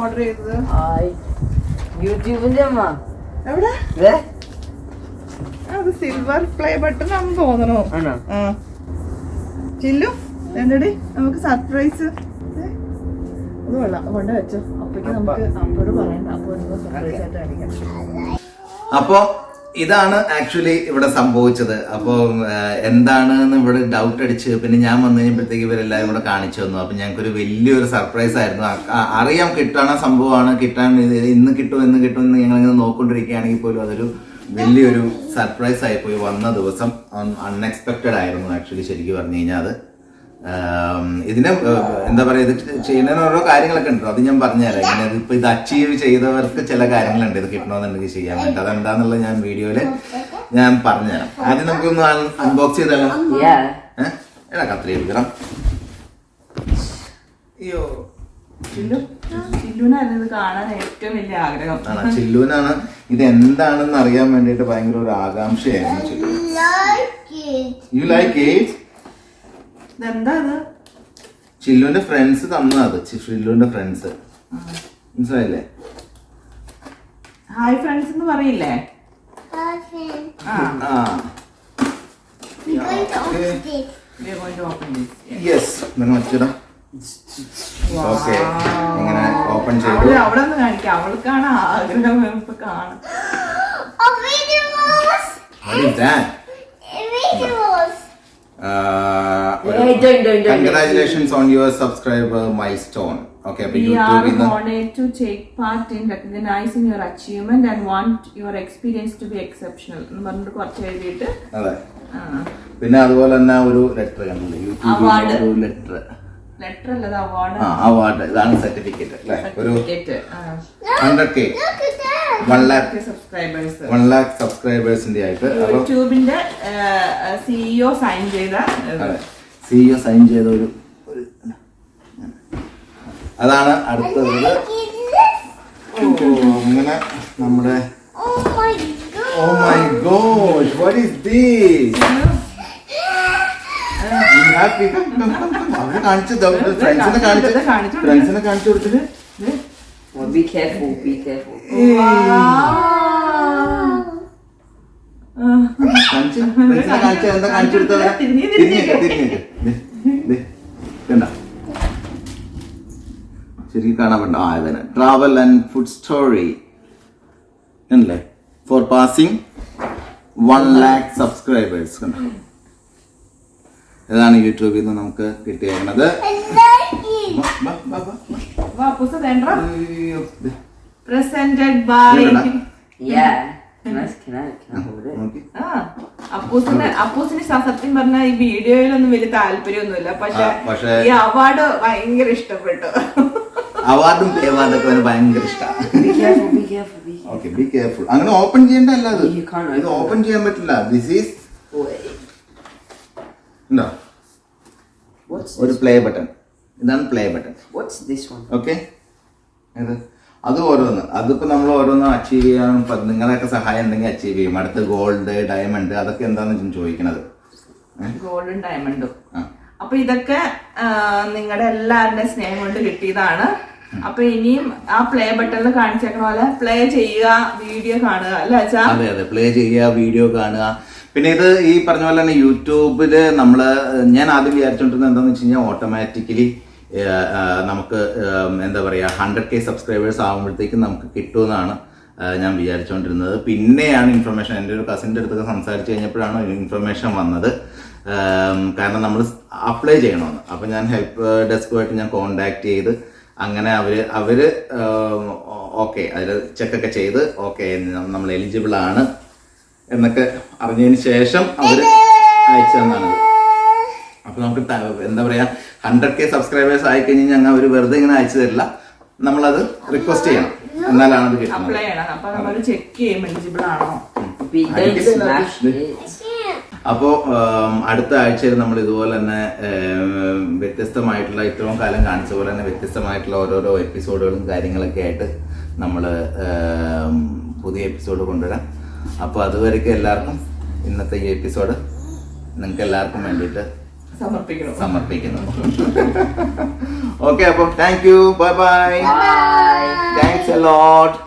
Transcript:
Order ചെയ്തത്? യൂട്യൂബിന്റെ അമ്മ എവിടെ? അത് സിൽവർ പ്ലേ ബട്ടൺ ആണെന്ന് തോന്നണോ? ചില്ലു എന്തടി നമുക്ക് സർപ്രൈസ്. അത് കൊള്ളാം, കൊണ്ട് വെച്ചോ. അപ്പോഴേക്കും നമുക്ക് അപ്പോഴും പറയണ്ട, അപ്പോൾ സർപ്രൈസ് ആയിട്ട് കാണിക്കാം. അപ്പോ ഇതാണ് ആക്ച്വലി ഇവിടെ സംഭവിച്ചത്. അപ്പോൾ എന്താണെന്ന് ഇവിടെ ഡൗട്ട് അടിച്ച് പിന്നെ ഞാൻ വന്നു കഴിഞ്ഞപ്പോഴത്തേക്ക് ഇവരെല്ലാവരും കൂടെ കാണിച്ചു തന്നു. അപ്പൊ ഞങ്ങൾക്കൊരു വലിയൊരു സർപ്രൈസ് ആയിരുന്നു. അറിയാം കിട്ടണ സംഭവമാണ്, കിട്ടാൻ ഇന്ന് കിട്ടും എന്ന് ഞങ്ങളിങ്ങനെ നോക്കൊണ്ടിരിക്കുകയാണെങ്കിൽ പോലും അതൊരു വലിയൊരു സർപ്രൈസ് ആയിപ്പോയി. വന്ന ദിവസം അൺഎക്സ്പെക്റ്റഡ് ആയിരുന്നു ആക്ച്വലി. ശരിക്കും പറഞ്ഞു കഴിഞ്ഞാൽ അത് ഇതിന് എന്താ പറയുക, ഇത് ചെയ്യുന്നതിന് ഓരോ കാര്യങ്ങളൊക്കെ ഉണ്ടല്ലോ, അത് ഞാൻ പറഞ്ഞുതരാം. ഇങ്ങനെ ഇപ്പൊ ഇത് അച്ചീവ് ചെയ്തവർക്ക് ചില കാര്യങ്ങളുണ്ട് ഇത് കിട്ടണമെന്നുണ്ടെങ്കിൽ ചെയ്യാൻ വേണ്ടി. അതെന്താന്നുള്ളത് ഞാൻ വീഡിയോയില് ഞാൻ പറഞ്ഞുതരാം. ആദ്യം നമുക്കൊന്ന് അൺബോക്സ് ചെയ്താലോ? എടാ കത്രി എടുക്കണം. അയ്യോ, ചില്ലുനായിരുന്നു ഇത് കാണാൻ ഏറ്റവും വലിയ ആഗ്രഹം. ചില്ലുവിനാണ് ഇത് എന്താണെന്ന് അറിയാൻ വേണ്ടിട്ട് ഭയങ്കര ഒരു ആകാംക്ഷയായിരുന്നു. You like it? ഇതെന്താ ഇത്? ചില്ലുവിന്റെ ഫ്രണ്ട്സ് തന്നതാ. അത് ചില്ലുവിന്റെ ഫ്രണ്ട്സ്, മനസ്സിലായില്ലേ? ഹായ് ഫ്രണ്ട്സ് എന്ന് പറയില്ലേ? ഓക്കെ, ഇങ്ങനെ ഓപ്പൺ ചെയ്തു. അവിടെ ഒന്ന് കാണിക്കാം, അവൾക്കാണ് ആഗ്രഹം. ഇപ്പൊ കാണാം. Congratulations on your subscriber milestone. Okay, we are honored to take part in recognizing your achievement and want your experience to be exceptional. എന്ന് പറഞ്ഞിട്ട് കുറച്ച് എഴുതിയിട്ട്. അതെ. പിന്നെ അതുപോലെ തന്നെ ഒരു ലെറ്റർ കണ്ടില്ലേ, യൂട്യൂബിൽ ഒരു ലെറ്റർ അല്ല, അവാർഡ്. അവാർഡ്, ഇതാണ് സർട്ടിഫിക്കറ്റ് അല്ലേ? ഒരു 100K 1 lakh സബ്സ്ക്രൈബേഴ്സിന്റെ ആയിട്ട് യൂട്യൂബിന്റെ സിഇഒ സൈൻ ചെയ്ത ഒരു അതാണ് അടുത്തത്. അങ്ങനെ നമ്മുടെ Oh my gosh, what is this? Happy. അവരെ കാണിച്ചു, ഫ്രണ്ട്സിനെ കാണിച്ചു കൊടുത്തിട്ട്. Be careful, be careful. എന്താ കാണിച്ചു കൊടുത്തവരെ? ശരിക്കും കാണാൻ പറ്റ ആയതിന് ട്രാവൽ ആൻഡ് ഫുഡ് സ്റ്റോറി അല്ലേ, ഫോർ പാസിംഗ് 1 lakh സബ്സ്ക്രൈബേഴ്സ്. കണ്ടോ, ഇതാണ് യൂട്യൂബിൽ നിന്ന് നമുക്ക് കിട്ടിയേക്കുന്നത്. Presented by അപ്പൂസിന് സത്യം പറഞ്ഞ ഈ വീഡിയോയിലൊന്നും വലിയ താല്പര്യമൊന്നുമില്ല, പക്ഷെ ഈ അവാർഡ് ഭയങ്കര ഇഷ്ടപ്പെട്ടു. അവാർഡും അവാർഡൊക്കെ ഭയങ്കര ഇഷ്ടമാണ്. Be careful. അങ്ങനെ ഓപ്പൺ ചെയ്യേണ്ടല്ല, ഇത് ഓപ്പൺ ചെയ്യാൻ പറ്റില്ല. ദിസ് ഈസ് ഉണ്ടോ ഒരു പ്ലേ ബട്ടൺ. ഇതാണ് പ്ലേ ബട്ടൺ. ഓക്കെ, അത് ഓരോന്ന്, അതിപ്പോ നമ്മൾ ഓരോന്ന് അച്ചീവ് ചെയ്യാൻ നിങ്ങളെയൊക്കെ സഹായം ഉണ്ടെങ്കിൽ അച്ചീവ് ചെയ്യും. അടുത്ത് ഗോൾഡ്, ഡയമണ്ട്, അതൊക്കെ എന്താണെന്ന് ചോദിക്കണത്. ഗോൾഡും ഡയമണ്ടും. അപ്പൊ ഇതൊക്കെ നിങ്ങളുടെ എല്ലാവരുടെയും സ്നേഹം കൊണ്ട് കിട്ടിയതാണ്. അപ്പൊ ഇനിയും ആ പ്ലേ ബട്ടണിൽ കാണിച്ചേക്കണ പോലെ പ്ലേ ചെയ്യുക, വീഡിയോ കാണുക അല്ലേ അച്ഛാ? അതെ, പ്ലേ ചെയ്യുക, വീഡിയോ കാണുക. പിന്നെ ഇത് ഈ പറഞ്ഞ പോലെ തന്നെ യൂട്യൂബില് ഞാൻ ആദ്യം വിചാരിച്ചോണ്ടിരുന്നത് എന്താണെന്ന് വെച്ച് കഴിഞ്ഞാൽ ഓട്ടോമാറ്റിക്കലി നമുക്ക് എന്താ പറയുക 100K സബ്സ്ക്രൈബേഴ്സ് ആകുമ്പോഴത്തേക്കും നമുക്ക് കിട്ടുമെന്നാണ് ഞാൻ വിചാരിച്ചുകൊണ്ടിരുന്നത്. പിന്നെയാണ് ഇൻഫർമേഷൻ, എൻ്റെ ഒരു കസിൻ്റെ അടുത്തൊക്കെ സംസാരിച്ച് കഴിഞ്ഞപ്പോഴാണ് ഇൻഫർമേഷൻ വന്നത്. കാരണം നമ്മൾ അപ്ലൈ ചെയ്യണമെന്ന്. അപ്പം ഞാൻ ഹെൽപ്പ് ഡെസ്കുമായിട്ട് ഞാൻ കോണ്ടാക്ട് ചെയ്ത് അങ്ങനെ അവര് ഓക്കെ അതിൽ ചെക്കൊക്കെ ചെയ്ത് ഓക്കെ നമ്മൾ എലിജിബിൾ ആണ് എന്നൊക്കെ അറിഞ്ഞതിന് ശേഷം അവർ അയച്ചു തന്നാണ്. അപ്പൊ നമുക്ക് എന്താ പറയാ 100K സബ്സ്ക്രൈബേഴ്സ് ആയി കഴിഞ്ഞാൽ ഞങ്ങൾ അവർ വെറുതെ ഇങ്ങനെ അയച്ചു തരില്ല, നമ്മളത് റിക്വസ്റ്റ് ചെയ്യണം, എന്നാലാണ് അത് കിട്ടുന്നത്. അപ്പോ അടുത്ത ആഴ്ചയിൽ നമ്മൾ ഇതുപോലെ തന്നെ വ്യത്യസ്തമായിട്ടുള്ള ഇത്രയും കാലം കാണിച്ച പോലെ തന്നെ വ്യത്യസ്തമായിട്ടുള്ള ഓരോരോ എപ്പിസോഡുകളും കാര്യങ്ങളൊക്കെ ആയിട്ട് നമ്മൾ പുതിയ എപ്പിസോഡ് കൊണ്ടുവരാം. അപ്പോൾ അതുവരെയ്ക്ക് എല്ലാവർക്കും ഇന്നത്തെ ഈ എപ്പിസോഡ് നിങ്ങൾക്ക് എല്ലാവർക്കും വേണ്ടിയിട്ട് സമർപ്പിക്കുന്നു. ഓക്കെ, അപ്പോൾ thank you, bye bye, Bye. Thanks a lot.